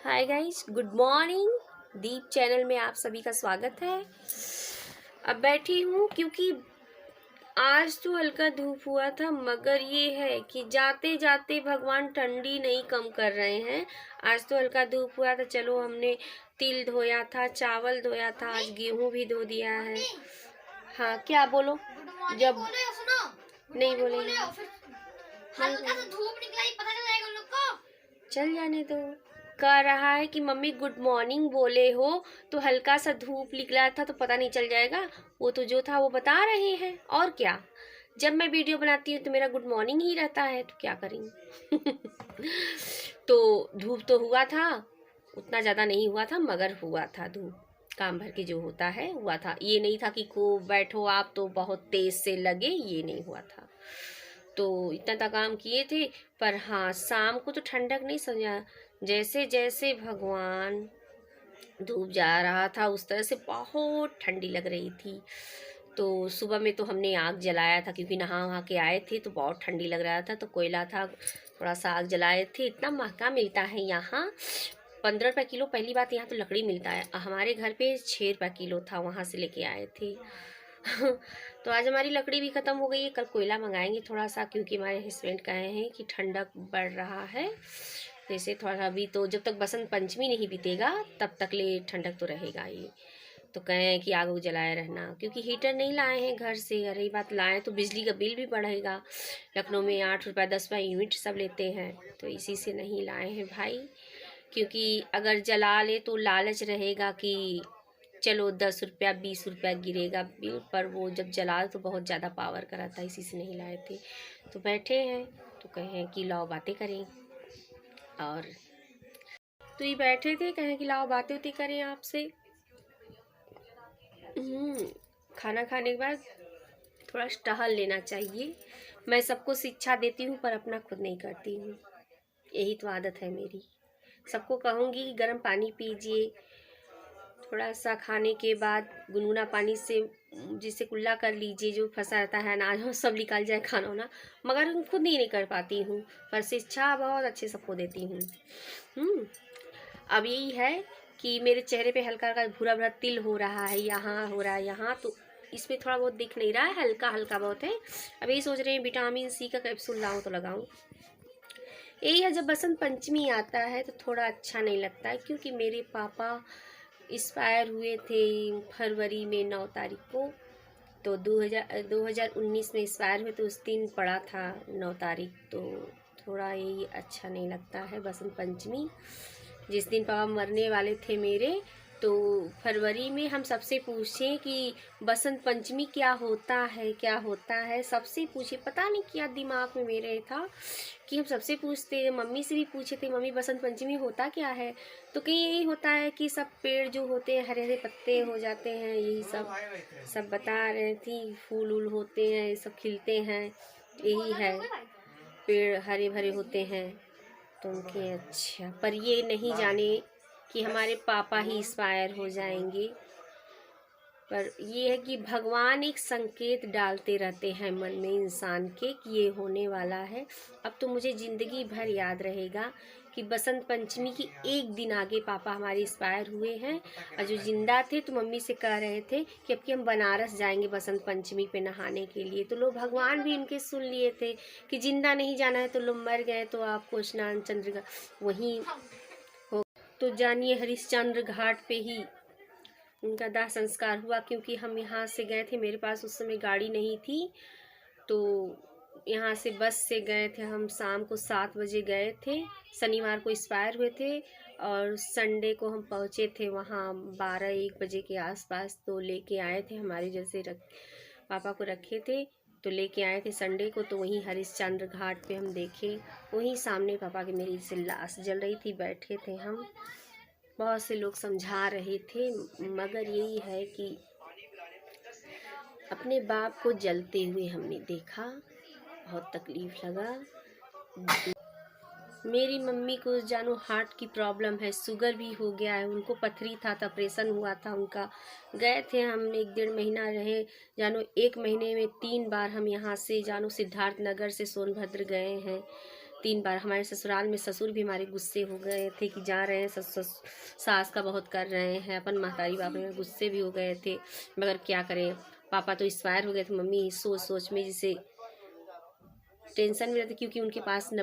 हाय guys, good morning. Deep channel में आप सभी का स्वागत है। अब बैठी हूँ क्योंकि आज तो हल्का धूप हुआ था, मगर ये है कि जाते जाते भगवान ठंडी नहीं कम कर रहे हैं। आज तो हल्का धूप हुआ था, चलो हमने तिल धोया था, चावल धोया था, आज गेहूँ भी धो दिया है। हाँ क्या बोलो? जब नहीं बोलेंगे धूप निकला ही पता चलेगा लोग को। चल जाने दो। कह रहा है कि मम्मी गुड मॉर्निंग बोले हो तो हल्का सा धूप निकला था तो पता नहीं चल जाएगा। वो तो जो था वो बता रहे हैं, और क्या। जब मैं वीडियो बनाती हूँ तो मेरा गुड मॉर्निंग ही रहता है, तो क्या करेंगे। तो धूप तो हुआ था, उतना ज़्यादा नहीं हुआ था मगर हुआ था धूप। काम भर के जो होता है हुआ था। ये नहीं था कि को बैठो आप तो बहुत तेज से लगे, ये नहीं हुआ था। तो इतना तक काम किए थे। पर हाँ, शाम को तो ठंडक नहीं समझा। जैसे जैसे भगवान धूप जा रहा था उस तरह से बहुत ठंडी लग रही थी। तो सुबह में तो हमने आग जलाया था क्योंकि नहा वहा के आए थे तो बहुत ठंडी लग रहा था, तो कोयला था, थोड़ा सा आग जलाए थे। इतना महंगा मिलता है यहाँ, 15 रुपये किलो। पहली बात यहाँ तो लकड़ी मिलता है, हमारे घर पे 6 रुपये किलो था, वहाँ से लेके आए थे। तो आज हमारी लकड़ी भी ख़त्म हो गई है। कल कोयला मंगाएंगे थोड़ा सा, क्योंकि हमारे हस्बैंड कहे हैं कि ठंडक बढ़ रहा है। जैसे थोड़ा सा अभी तो जब तक बसंत पंचमी नहीं बीतेगा तब तक ले ठंडक तो रहेगा ही। तो कहें कि आग जलाए रहना, क्योंकि हीटर नहीं लाए हैं घर से। रही बात लाएँ तो बिजली का बिल भी बढ़ेगा। लखनऊ में 8 रुपये 10 रुपये यूनिट सब लेते हैं, तो इसी से नहीं लाए हैं भाई। क्योंकि अगर जला ले तो लालच रहेगा कि चलो 10 रुपया 20 रुपया गिरेगा बिल, पर वो जब जला तो बहुत ज़्यादा पावर कराता है, इसी से नहीं लाए थे। तो बैठे हैं तो कहें कि लाओ बातें करें, और तो ये बैठे थे, कहें कि लाओ बातें होती करें आपसे। खाना खाने के बाद थोड़ा टहल लेना चाहिए। मैं सबको शिक्षा देती हूँ पर अपना खुद नहीं करती हूँ, यही तो आदत है मेरी। सबको कहूँगी कि गर्म पानी पीजिए, थोड़ा सा खाने के बाद गुनगुना पानी से जिससे कुल्ला कर लीजिए, जो फंसा रहता है अनाज वो सब निकल जाए खाना होना। मगर खुद नहीं कर पाती हूँ, पर शिक्षा बहुत अच्छे सबको देती हूँ। अब यही है कि मेरे चेहरे पे हल्का हल्का भूरा भूरा तिल हो रहा है, यहाँ हो रहा है, यहाँ तो इसमें थोड़ा बहुत दिख नहीं रहा है, हल्का हल्का बहुत है। अब यही सोच रहे हैं विटामिन सी का कैप्सूल लाऊं तो लगाऊं। यही है, जब बसंत पंचमी आता है तो थोड़ा अच्छा नहीं लगता है, क्योंकि मेरे पापा एक्सपायर हुए थे फरवरी में 9 तारीख को। तो 2019 में एक्सपायर हुए, तो उस दिन पड़ा था 9 तारीख। तो थोड़ा यही अच्छा नहीं लगता है बसंत पंचमी, जिस दिन पापा मरने वाले थे मेरे। तो फरवरी में हम सबसे पूछे कि बसंत पंचमी क्या होता है, क्या होता है, सबसे पूछे। पता नहीं क्या दिमाग में मेरे था कि हम सबसे पूछते, मम्मी से भी पूछे थे, मम्मी बसंत पंचमी होता क्या है। तो कहीं यही होता है कि सब पेड़ जो होते हैं हरे हरे पत्ते हो जाते हैं, यही सब बता रहे थी। फूल उल होते हैं, सब खिलते हैं, यही है, पेड़ हरे भरे होते हैं। तो उनके अच्छा, पर ये नहीं जाने कि हमारे पापा ही एक्सपायर हो जाएंगे। पर ये है कि भगवान एक संकेत डालते रहते हैं मन में इंसान के कि ये होने वाला है। अब तो मुझे ज़िंदगी भर याद रहेगा कि बसंत पंचमी की एक दिन आगे पापा हमारे एक्सपायर हुए हैं। और जो जिंदा थे तो मम्मी से कह रहे थे कि अब कि हम बनारस जाएंगे बसंत पंचमी पे नहाने के लिए। तो लोग भगवान भी इनके सुन लिए थे कि जिंदा नहीं जाना है, तो लोग मर गए तो आपको स्नान चंद्र वहीं हो। तो जानिए हरिश्चंद्र घाट पे ही उनका दाह संस्कार हुआ, क्योंकि हम यहाँ से गए थे, मेरे पास उस समय गाड़ी नहीं थी। तो यहाँ से बस से गए थे हम, शाम को 7 बजे गए थे। शनिवार को एक्सपायर हुए थे और संडे को हम पहुँचे थे वहाँ 12-1 बजे के आसपास। तो लेके आए थे, हमारे जैसे पापा को रखे थे तो लेके आए थे संडे को। तो वहीं हरिश्चंद्र घाट पे हम देखे, वहीं सामने पापा की मेरी से लाश जल रही थी, बैठे थे हम। बहुत से लोग समझा रहे थे, मगर यही है कि अपने बाप को जलते हुए हमने देखा, बहुत तकलीफ लगा। मेरी मम्मी को जानो हार्ट की प्रॉब्लम है, शुगर भी हो गया है, उनको पथरी था, ऑपरेशन हुआ था उनका। गए थे हम, 1-1.5 महीना रहे जानो। 1 महीने में 3 बार हम यहाँ से जानो सिद्धार्थ नगर से सोनभद्र गए हैं, 3 बार। हमारे ससुराल में ससुर भी हमारे गुस्से हो गए थे कि जा रहे हैं, सास का बहुत कर रहे हैं, अपन महतारी बाप में गुस्से भी हो गए थे, मगर क्या करें। पापा तो एक्सपायर हो गए थे, मम्मी सोच सोच में जिसे टेंशन में रहती, क्योंकि उनके पास न